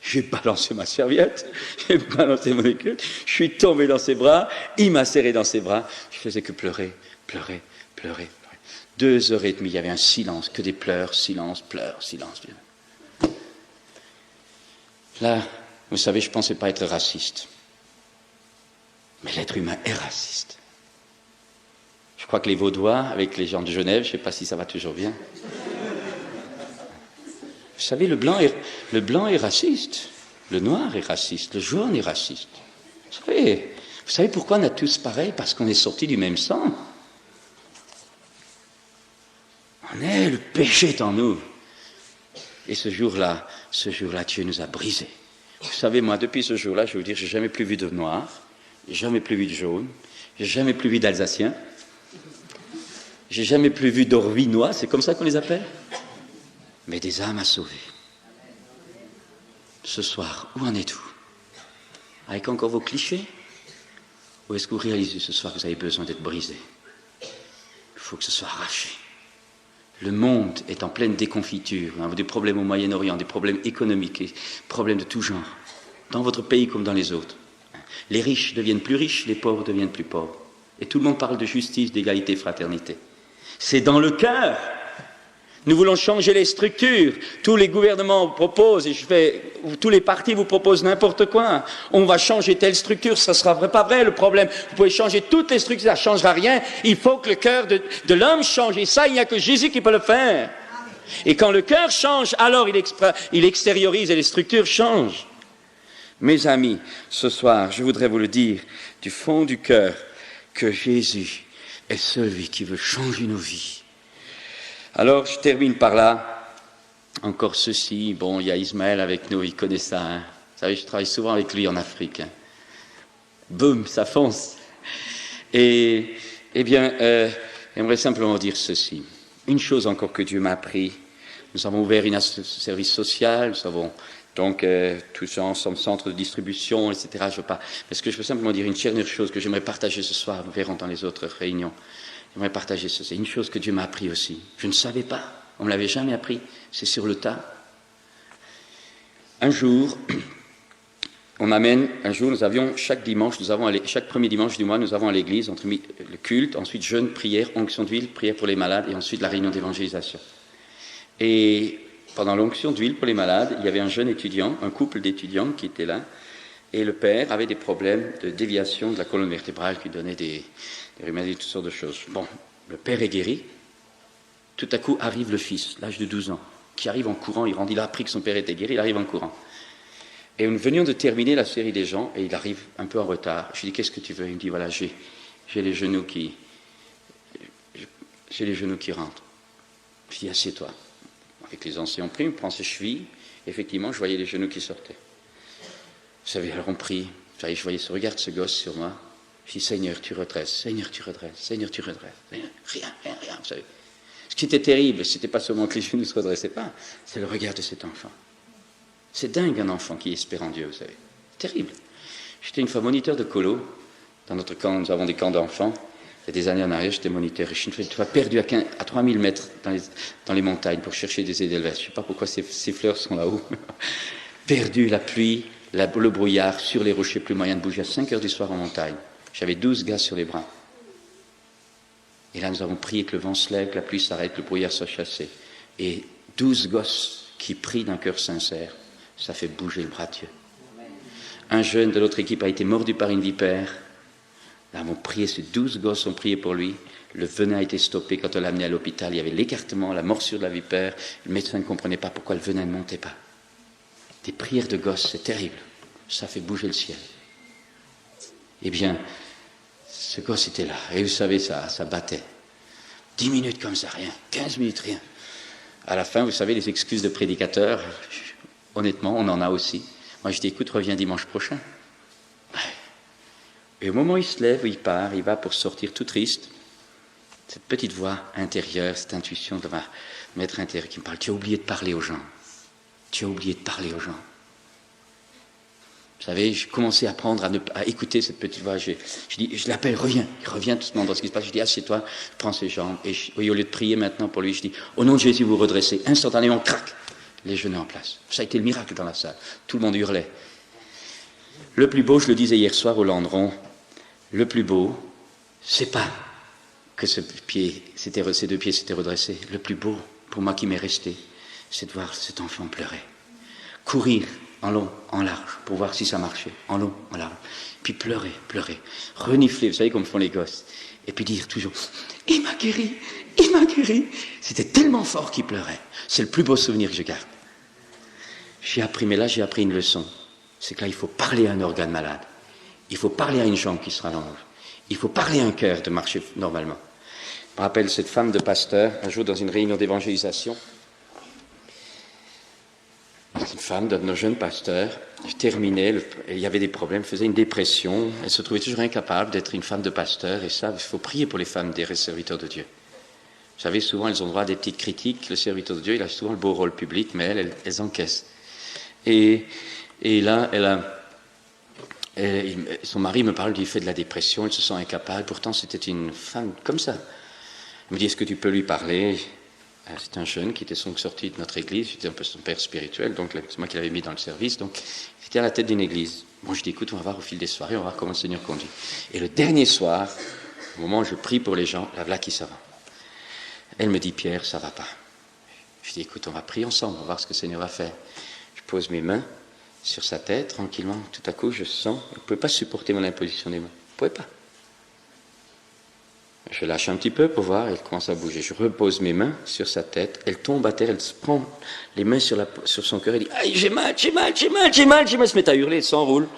J'ai balancé ma serviette, j'ai balancé mon écume, je suis tombé dans ses bras, il m'a serré dans ses bras, je faisais que pleurer. 2h30, il y avait un silence, que des pleurs, silence. Là, vous savez, je ne pensais pas être raciste. Mais l'être humain est raciste. Je crois que les Vaudois, avec les gens de Genève, je ne sais pas si ça va toujours bien. Vous savez, le blanc est raciste, le noir est raciste, le jaune est raciste. Vous savez pourquoi on est tous pareils? Parce qu'on est sortis du même sang. Le péché est en nous. Et ce jour-là, Dieu nous a brisés. Vous savez, moi, depuis ce jour-là, je vais vous dire, je n'ai jamais plus vu de noir, jamais plus vu de jaune, j'ai jamais plus vu d'Alsacien, j'ai jamais plus vu d'Orvinois, c'est comme ça qu'on les appelle, mais des âmes à sauver. Ce soir, où en êtes-vous? Avec encore vos clichés? Ou est-ce que vous réalisez ce soir que vous avez besoin d'être brisé? Il faut que ce soit arraché. Le monde est en pleine déconfiture. On a des problèmes au Moyen-Orient, des problèmes économiques, des problèmes de tout genre, dans votre pays comme dans les autres. Les riches deviennent plus riches, les pauvres deviennent plus pauvres. Et tout le monde parle de justice, d'égalité, fraternité. C'est dans le cœur. Nous voulons changer les structures. Tous les gouvernements proposent, tous les partis vous proposent n'importe quoi. On va changer telle structure, ça ne sera pas vrai le problème. Vous pouvez changer toutes les structures, ça ne changera rien. Il faut que le cœur de l'homme change. Et ça, il n'y a que Jésus qui peut le faire. Et quand le cœur change, alors il extériorise et les structures changent. Mes amis, ce soir, je voudrais vous le dire du fond du cœur que Jésus est celui qui veut changer nos vies. Alors, je termine par là. Encore ceci. Bon, il y a Ismaël avec nous, il connaît ça. Hein. Vous savez, je travaille souvent avec lui en Afrique. Hein. Boum, ça fonce. Et, j'aimerais simplement dire ceci. Une chose encore que Dieu m'a appris. Nous avons ouvert un service social, nous avons donc tous ça ensemble, centre de distribution, etc. Parce que je veux simplement dire une dernière chose que j'aimerais partager ce soir, nous verrons dans les autres réunions. J'aimerais partager ça. C'est une chose que Dieu m'a appris aussi. Je ne savais pas. On ne me l'avait jamais appris. C'est sur le tas. Un jour, nous avions chaque premier dimanche du mois, nous avons à l'église, le culte, ensuite jeûne, prière, onction d'huile, prière pour les malades, et ensuite la réunion d'évangélisation. Et pendant l'onction d'huile pour les malades, il y avait un jeune étudiant, un couple d'étudiants qui était là, et le père avait des problèmes de déviation de la colonne vertébrale qui donnait des remèdes, toutes sortes de choses. Bon, le père est guéri. Tout à coup arrive le fils, l'âge de 12 ans, qui arrive en courant. Il a appris que son père était guéri, il arrive en courant. Et nous venions de terminer la série des gens, et il arrive un peu en retard. Je lui dis, qu'est-ce que tu veux? Il me dit, voilà, j'ai les genoux qui rentrent. Je dis, assieds-toi. Avec les anciens, on prie, on prend ses chevilles. Effectivement, je voyais les genoux qui sortaient. Vous savez, alors on prie. Je voyais ce regard de ce gosse sur moi. Je dis, Seigneur, tu redresses, Seigneur, tu redresses, Seigneur, tu redresses. Rien, vous savez. Ce qui était terrible, ce n'était pas seulement que les genoux ne se redressaient pas, c'est le regard de cet enfant. C'est dingue, un enfant qui espère en Dieu, vous savez. Terrible. J'étais une fois moniteur de colo. Dans notre camp, nous avons des camps d'enfants. Il y a des années en arrière, j'étais moniteur. Et je suis une fois perdu à 3000 mètres dans les montagnes pour chercher des édelweiss. Je ne sais pas pourquoi ces fleurs sont là-haut. Perdu, la pluie, le brouillard, sur les rochers, plus moyen de bouger à 5 heures du soir en montagne. J'avais 12 gars sur les bras. Et là, nous avons prié que le vent se lève, que la pluie s'arrête, que le brouillard soit chassé. Et 12 gosses qui prient d'un cœur sincère, ça fait bouger le bras de Dieu. Un jeune de l'autre équipe a été mordu par une vipère. Là, nous avons prié, ces 12 gosses ont prié pour lui. Le venin a été stoppé quand on l'a amené à l'hôpital. Il y avait l'écartement, la morsure de la vipère. Le médecin ne comprenait pas pourquoi le venin ne montait pas. Des prières de gosses, c'est terrible. Ça fait bouger le ciel. Eh bien, ce gosse était là. Et vous savez, ça battait. 10 minutes comme ça, rien. 15 minutes, rien. À la fin, vous savez, les excuses de prédicateurs, honnêtement, on en a aussi. Moi, je dis, écoute, reviens dimanche prochain. Et au moment où il se lève, où il part, il va pour sortir tout triste. Cette petite voix intérieure, cette intuition de ma maître intérieur qui me parle, tu as oublié de parler aux gens. Tu as oublié de parler aux gens. Vous savez, j'ai commencé à apprendre à écouter cette petite voix. Je l'appelle, reviens. Il revient tout ce monde dans ce qui se passe. Je dis, assieds-toi, je prends ses jambes. Et au lieu de prier maintenant pour lui, je dis, au nom de Jésus, vous redressez. Instantanément, crac, les genoux en place. Ça a été le miracle dans la salle. Tout le monde hurlait. Le plus beau, je le disais hier soir au Landron, le plus beau, c'est pas que ces deux pieds s'étaient redressés. Le plus beau, pour moi qui m'est resté, c'est de voir cet enfant pleurer. Courir en long, en large, pour voir si ça marchait. En long, en large. Puis pleurer. Renifler, vous savez comme font les gosses. Et puis dire toujours, il m'a guéri. C'était tellement fort qu'il pleurait. C'est le plus beau souvenir que je garde. J'ai appris une leçon. C'est que là, il faut parler à un organe malade. Il faut parler à une jambe qui se rallonge. Il faut parler à un cœur de marcher normalement. Je me rappelle cette femme de pasteur, un jour dans une réunion d'évangélisation. C'est une femme d'un de nos jeunes pasteurs. Je terminais, il y avait des problèmes, elle faisait une dépression. Elle se trouvait toujours incapable d'être une femme de pasteur. Et ça, il faut prier pour les femmes des serviteurs de Dieu. Vous savez, souvent, elles ont droit à des petites critiques. Le serviteur de Dieu, il a souvent le beau rôle public, mais elles encaissent. Et là, son mari me parle du fait de la dépression, elle se sent incapable. Pourtant, c'était une femme comme ça. Il me dit, est-ce que tu peux lui parler? C'est un jeune qui était sorti de notre église, j'étais un peu son père spirituel, donc c'est moi qui l'avais mis dans le service, donc il était à la tête d'une église. Moi, je dis, écoute, on va voir au fil des soirées, on va voir comment le Seigneur conduit. Et le dernier soir, au moment où je prie pour les gens, la voilà qui ça va. Elle me dit, Pierre, ça va pas. Je dis, écoute, on va prier ensemble, on va voir ce que le Seigneur va faire. Je pose mes mains sur sa tête, tranquillement, tout à coup, je sens, elle ne pouvait pas supporter mon imposition des mains. Elle ne pouvait pas. Je lâche un petit peu pour voir, elle commence à bouger. Je repose mes mains sur sa tête, elle tombe à terre, elle se prend les mains sur son cœur, elle dit « Aïe, j'ai mal », elle se met à hurler, elle s'enroule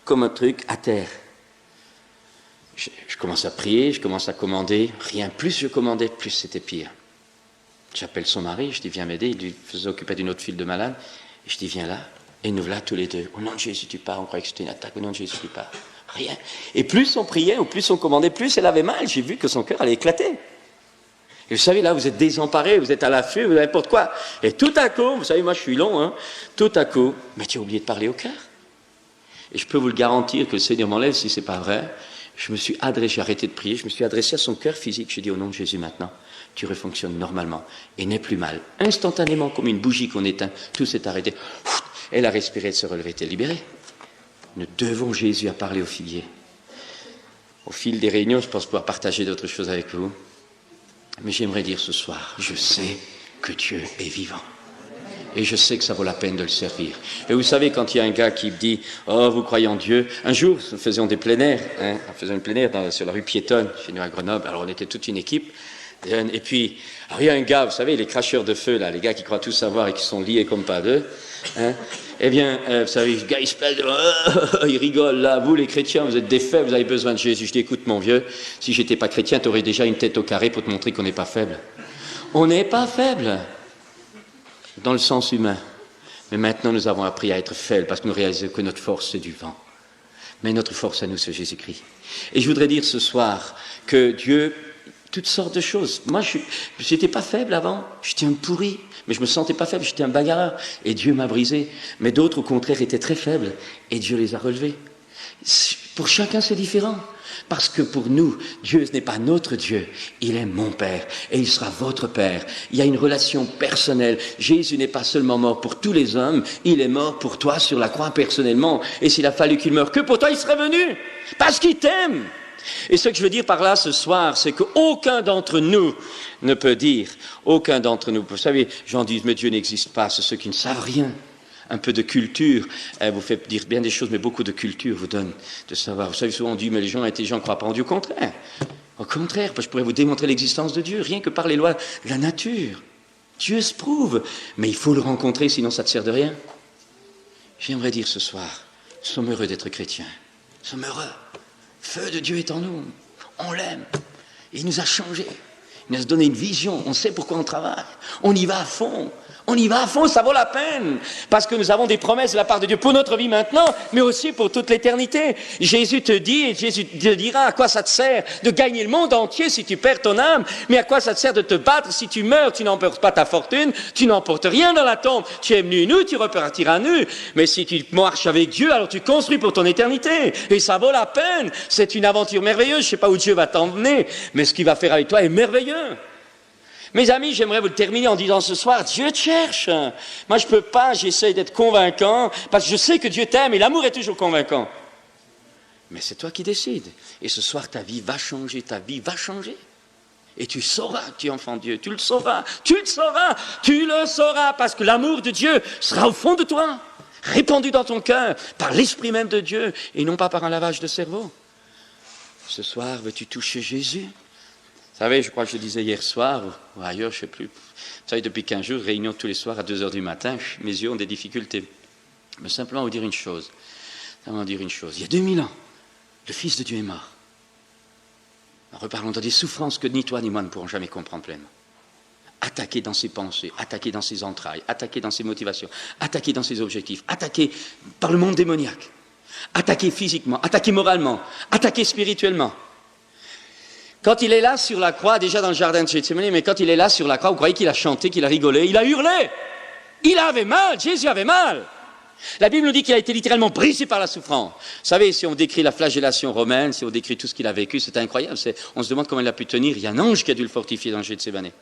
comme un truc à terre. Je commence à prier, je commence à commander, rien, plus je commandais, plus c'était pire. J'appelle son mari, je dis « Viens m'aider », il lui faisait occuper d'une autre file de malades, et je dis « Viens là », et nous voilà tous les deux. « Au nom de Jésus, tu pars », on croyait que c'était une attaque, « Au nom de Jésus, tu pars ». Rien. Et plus on priait, ou plus on commandait, plus elle avait mal. J'ai vu que son cœur allait éclater. Et vous savez, là, vous êtes désemparés, vous êtes à l'affût, vous avez n'importe quoi. Et tout à coup, vous savez, moi je suis long, hein, tout à coup, mais tu as oublié de parler au cœur. Et je peux vous le garantir que le Seigneur m'enlève si c'est pas vrai. Je me suis adressé, j'ai arrêté de prier, je me suis adressé à son cœur physique. J'ai dit au nom de Jésus maintenant, tu refonctionnes normalement et n'es plus mal. Instantanément, comme une bougie qu'on éteint, tout s'est arrêté. Elle a respiré, elle se relevait, elle était libérée. Nous devons Jésus à parler aux figuiers. Au fil des réunions, je pense pouvoir partager d'autres choses avec vous. Mais j'aimerais dire ce soir, je sais que Dieu est vivant. Et je sais que ça vaut la peine de le servir. Et vous savez, quand il y a un gars qui me dit « Oh, vous croyez en Dieu ?» Un jour, nous faisions des plein air. On faisait une plein air sur la rue piétonne, chez nous à Grenoble. Alors, on était toute une équipe. Et puis, alors, il y a un gars, vous savez, les cracheurs de feu, là, les gars qui croient tout savoir et qui sont liés comme pas deux. Eh bien, vous savez, le gars, il se plaît, il rigole, là, vous, les chrétiens, vous êtes des faibles, vous avez besoin de Jésus. Je dis, écoute, mon vieux, si j'étais pas chrétien, tu aurais déjà une tête au carré pour te montrer qu'on n'est pas faible. On n'est pas faible, dans le sens humain. Mais maintenant, nous avons appris à être faibles, parce que nous réalisons que notre force, c'est du vent. Mais notre force à nous, c'est Jésus-Christ. Et je voudrais dire ce soir que Dieu, toutes sortes de choses. Moi, je n'étais pas faible avant, j'étais un pourri. Mais je me sentais pas faible, j'étais un bagarreur. Et Dieu m'a brisé. Mais d'autres, au contraire, étaient très faibles. Et Dieu les a relevés. Pour chacun, c'est différent. Parce que pour nous, Dieu, ce n'est pas notre Dieu. Il est mon Père. Et il sera votre Père. Il y a une relation personnelle. Jésus n'est pas seulement mort pour tous les hommes. Il est mort pour toi sur la croix personnellement. Et s'il a fallu qu'il meure que pour toi, il serait venu. Parce qu'il t'aime. Et ce que je veux dire par là ce soir, c'est qu'aucun d'entre nous ne peut dire, aucun d'entre nous, vous savez, gens disent, mais Dieu n'existe pas, c'est ceux qui ne savent rien. Un peu de culture vous fait dire bien des choses, mais beaucoup de culture vous donne de savoir. Vous savez, souvent on dit, mais les gens intelligents ne croient pas en Dieu. Au contraire, je pourrais vous démontrer l'existence de Dieu, rien que par les lois de la nature. Dieu se prouve, mais il faut le rencontrer, sinon ça ne te sert de rien. J'aimerais dire ce soir, nous sommes heureux d'être chrétiens, nous sommes heureux. Feu de Dieu est en nous, on l'aime, il nous a changés, il nous a donné une vision, on sait pourquoi on travaille, on y va à fond, ça vaut la peine, parce que nous avons des promesses de la part de Dieu pour notre vie maintenant, mais aussi pour toute l'éternité. Jésus te dit, et Jésus te dira, à quoi ça te sert de gagner le monde entier si tu perds ton âme, mais à quoi ça te sert de te battre si tu meurs, tu n'emportes pas ta fortune, tu n'emportes rien dans la tombe, tu es nu, tu repartiras nu, mais si tu marches avec Dieu, alors tu construis pour ton éternité, et ça vaut la peine, c'est une aventure merveilleuse, je ne sais pas où Dieu va t'emmener, mais ce qu'il va faire avec toi est merveilleux. Mes amis, j'aimerais vous le terminer en disant ce soir, Dieu te cherche. Moi, je ne peux pas, j'essaye d'être convaincant, parce que je sais que Dieu t'aime et l'amour est toujours convaincant. Mais c'est toi qui décides. Et ce soir, ta vie va changer, ta vie va changer. Et tu sauras que tu es enfant de Dieu, tu le sauras, tu le sauras, tu le sauras, parce que l'amour de Dieu sera au fond de toi, répandu dans ton cœur, par l'Esprit même de Dieu, et non pas par un lavage de cerveau. Ce soir, veux-tu toucher Jésus? Vous savez, je crois que je le disais hier soir, ou ailleurs, je ne sais plus. Vous savez, depuis 15 jours, réunion tous les soirs à 2h du matin, mes yeux ont des difficultés. Mais simplement vous dire une chose, il y a 2000 ans, le Fils de Dieu est mort. En reparlant dans des souffrances que ni toi ni moi ne pourrons jamais comprendre pleinement. Attaqué dans ses pensées, attaqué dans ses entrailles, attaqué dans ses motivations, attaqué dans ses objectifs, attaqué par le monde démoniaque, attaqué physiquement, attaqué moralement, attaqué spirituellement. Quand il est là sur la croix, déjà dans le jardin de Gethsémani, mais quand il est là sur la croix, vous croyez qu'il a chanté, qu'il a rigolé? Il a hurlé! Il avait mal, Jésus avait mal! La Bible nous dit qu'il a été littéralement brisé par la souffrance. Vous savez, si on décrit la flagellation romaine, si on décrit tout ce qu'il a vécu, c'est incroyable. On se demande comment il a pu tenir. Il y a un ange qui a dû le fortifier dans le Gethsémani.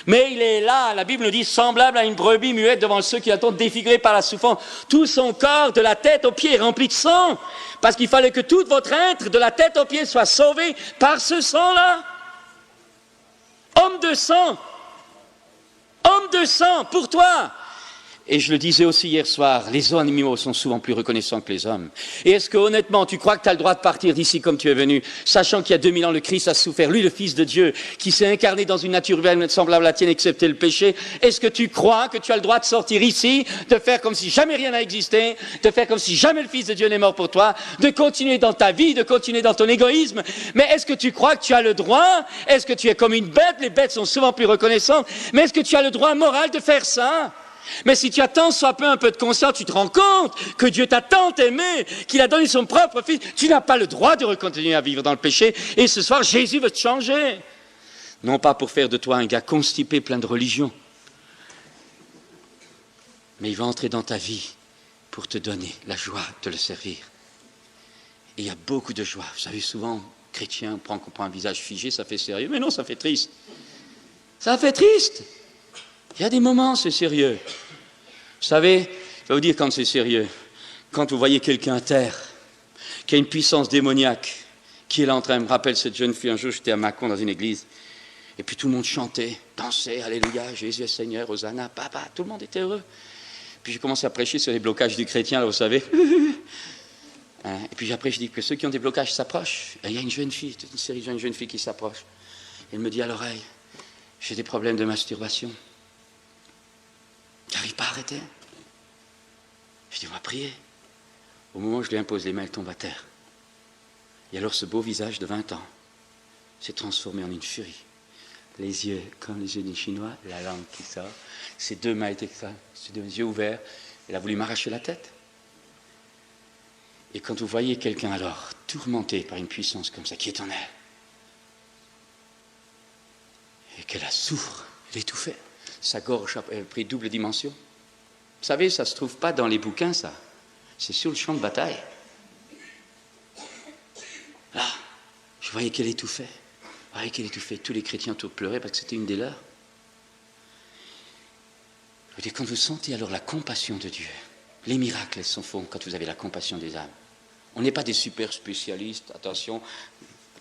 Mais il est là, la Bible nous dit, semblable à une brebis muette devant ceux qui l'attendent, défiguré par la souffrance. Tout son corps, de la tête aux pieds, rempli de sang. Parce qu'il fallait que tout votre être, de la tête aux pieds, soit sauvé par ce sang-là. Homme de sang, pour toi. Et je le disais aussi hier soir, les animaux sont souvent plus reconnaissants que les hommes. Et est-ce que honnêtement, tu crois que tu as le droit de partir d'ici comme tu es venu, sachant qu'il y a 2000 ans, le Christ a souffert, lui le Fils de Dieu, qui s'est incarné dans une nature humaine semblable à la tienne, excepté le péché. Est-ce que tu crois que tu as le droit de sortir ici, de faire comme si jamais rien n'a existé, de faire comme si jamais le Fils de Dieu n'est mort pour toi, de continuer dans ta vie, de continuer dans ton égoïsme? Mais est-ce que tu crois que tu as le droit? Est-ce que tu es comme une bête? Les bêtes sont souvent plus reconnaissantes. Mais est-ce que tu as le droit moral de faire ça? Mais si tu as tant soit peu un peu de conscience, tu te rends compte que Dieu t'a tant aimé, qu'il a donné son propre Fils. Tu n'as pas le droit de continuer à vivre dans le péché. Et ce soir, Jésus veut te changer. Non pas pour faire de toi un gars constipé, plein de religion. Mais il va entrer dans ta vie pour te donner la joie de le servir. Et il y a beaucoup de joie. Vous savez, souvent, chrétien, on prend un visage figé, ça fait sérieux. Mais non, ça fait triste. Ça fait triste. Il y a des moments, c'est sérieux. Vous savez, je vais vous dire quand c'est sérieux. Quand vous voyez quelqu'un à terre, qui a une puissance démoniaque, qui est là en train, je me rappelle cette jeune fille, un jour j'étais à Mâcon dans une église, et puis tout le monde chantait, dansait, alléluia, Jésus est Seigneur, Hosanna, papa, tout le monde était heureux. Puis j'ai commencé à prêcher sur les blocages du chrétien, là, vous savez. Et puis après, je dis que ceux qui ont des blocages s'approchent. Et il y a une jeune fille, toute une série de jeunes filles qui s'approchent. Elle me dit à l'oreille, j'ai des problèmes de masturbation. J'arrive pas à arrêter. Je dis, on va prier. Au moment où je lui impose les mains, elle tombe à terre. Et alors ce beau visage de 20 ans s'est transformé en une furie. Les yeux, comme les yeux des Chinois, la langue qui sort. Ses deux mains étaient ça, ses deux yeux ouverts. Elle a voulu m'arracher la tête. Et quand vous voyez quelqu'un alors tourmenté par une puissance comme ça, qui est en elle, et qu'elle la souffre, elle étouffait. Sa gorge a pris double dimension. Vous savez, ça ne se trouve pas dans les bouquins, ça. C'est sur le champ de bataille. Là, je voyais qu'elle étouffait. Je voyais qu'elle étouffait. Tous les chrétiens autour pleuraient parce que c'était une des leurs. Et quand vous sentez alors la compassion de Dieu, les miracles, elles sont faits quand vous avez la compassion des âmes. On n'est pas des super spécialistes, attention,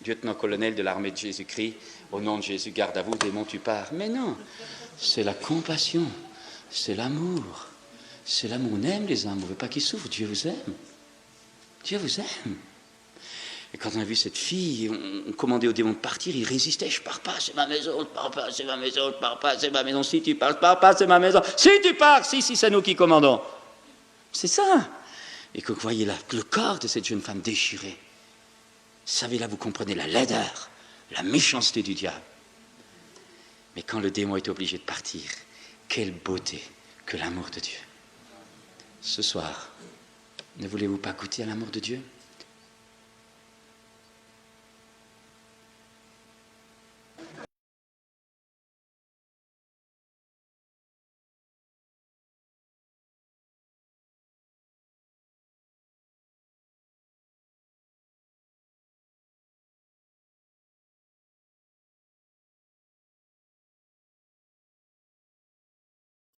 lieutenant-colonel de l'armée de Jésus-Christ, au nom de Jésus, garde à vous, démon, tu pars. Mais non, c'est la compassion, c'est l'amour. C'est l'amour. On aime les âmes, on ne veut pas qu'ils souffrent. Dieu vous aime. Dieu vous aime. Et quand on a vu cette fille, on commandait au démon de partir, il résistait. Je pars pas, c'est ma maison, je pars pas, c'est ma maison, je pars pas, c'est ma maison. Si tu pars, je pars pas, c'est ma maison. Si tu pars, si, c'est nous qui commandons. C'est ça. Et que vous voyez là, le corps de cette jeune femme déchiré. Vous savez, là, vous comprenez la laideur, la méchanceté du diable. Mais quand le démon est obligé de partir, quelle beauté que l'amour de Dieu. Ce soir, ne voulez-vous pas goûter à l'amour de Dieu ?